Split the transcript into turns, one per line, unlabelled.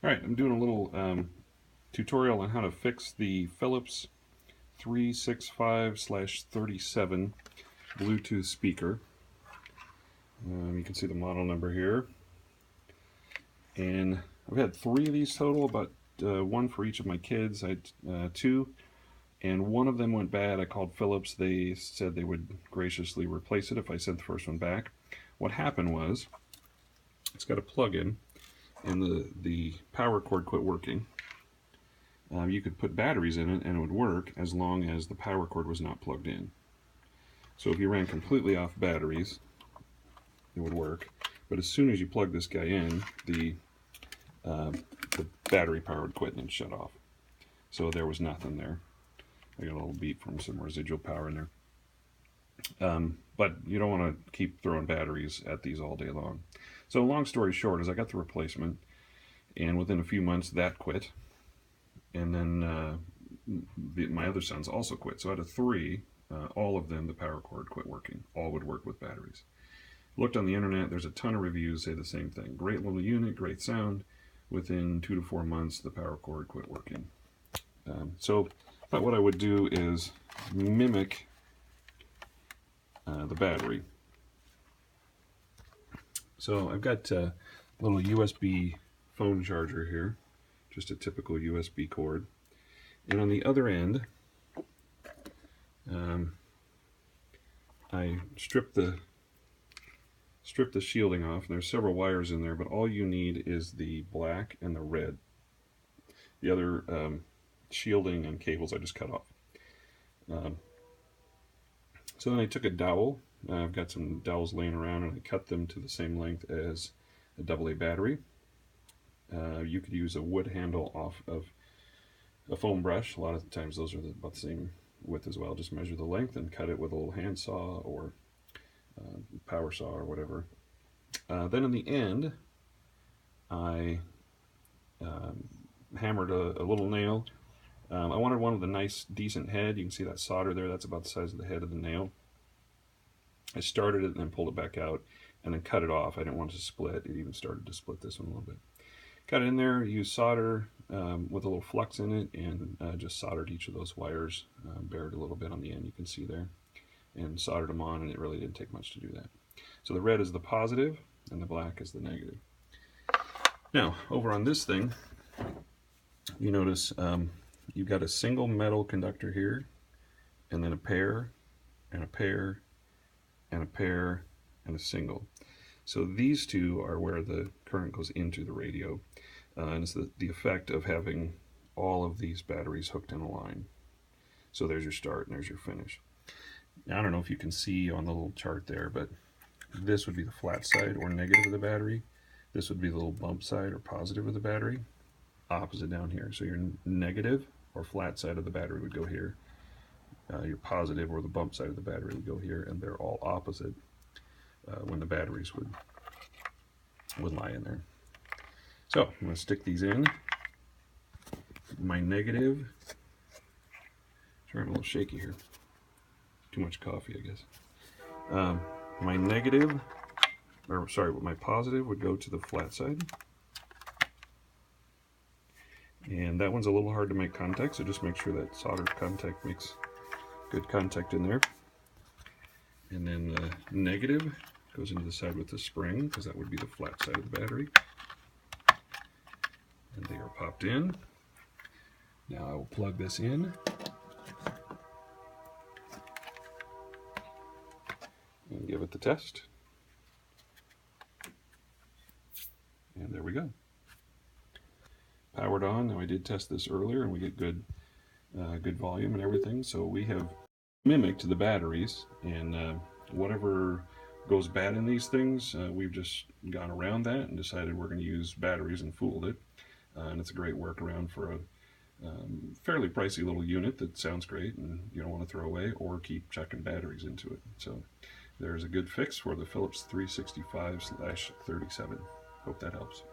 Alright, I'm doing a little tutorial on how to fix the Phillips 365/37 Bluetooth speaker. You can see the model number here. And I've had 3 of these total, about one for each of my kids. I had 2, and one of them went bad. I called Phillips. They said they would graciously replace it if I sent the first one back. What happened was, it's got a plug-in, and the power cord quit working. You could put batteries in it and it would work as long as the power cord was not plugged in. So if you ran completely off batteries, it would work. But as soon as you plug this guy in, the battery power would quit and then shut off. So there was nothing there. I got a little beep from some residual power in there. But you don't want to keep throwing batteries at these all day long. So long story short is I got the replacement, and within a few months that quit. And then my other sons also quit. So out of 3, all of them, the power cord quit working. All would work with batteries. Looked on the internet, there's a ton of reviews say the same thing. Great little unit, great sound. Within 2 to 4 months, the power cord quit working. So I thought what I would do is mimic the battery. So I've got a little USB phone charger here. Just a typical USB cord, and on the other end I stripped the shielding off, and there's several wires in there, but all you need is the black and the red. The other shielding and cables I just cut off. So then I took a dowel. I've got some dowels laying around, and I cut them to the same length as a AA battery. You could use a wood handle off of a foam brush. A lot of times those are about the same width as well. Just measure the length and cut it with a little hand saw or power saw or whatever. Then in the end, I hammered a little nail. I wanted one with a nice, decent head. You can see that solder there. That's about the size of the head of the nail. I started it and then pulled it back out and then cut it off. I didn't want it to split. It even started to split this one a little bit. Got it in there, used solder with a little flux in it, and just soldered each of those wires, buried a little bit on the end, you can see there, and soldered them on, and it really didn't take much to do that. So the red is the positive, and the black is the negative. Now, over on this thing, you notice you've got a single metal conductor here, and then a pair, and a pair, and a pair, and a single. So these 2 are where the current goes into the radio, and it's the effect of having all of these batteries hooked in a line. So there's your start and there's your finish. Now, I don't know if you can see on the little chart there, but this would be the flat side or negative of the battery. This would be the little bump side or positive of the battery. Opposite down here. So your negative or flat side of the battery would go here. Your positive or the bump side of the battery would go here, and they're all opposite when the batteries would lie in there. So I'm going to stick these in. My negative, sorry, I'm a little shaky here. Too much coffee, I guess. My negative, or sorry, my positive would go to the flat side. And that one's a little hard to make contact, so just make sure that solder contact makes good contact in there. And then the negative goes into the side with the spring, because that would be the flat side of the battery. And they are popped in. Now I will plug this in. And give it the test. And there we go. Powered on. Now I did test this earlier, and we get good volume and everything. So we have mimicked the batteries, and whatever goes bad in these things, we've just gone around that and decided we're going to use batteries and fooled it. And it's a great workaround for a fairly pricey little unit that sounds great and you don't want to throw away or keep checking batteries into it. So there's a good fix for the Phillips 365/37. Hope that helps.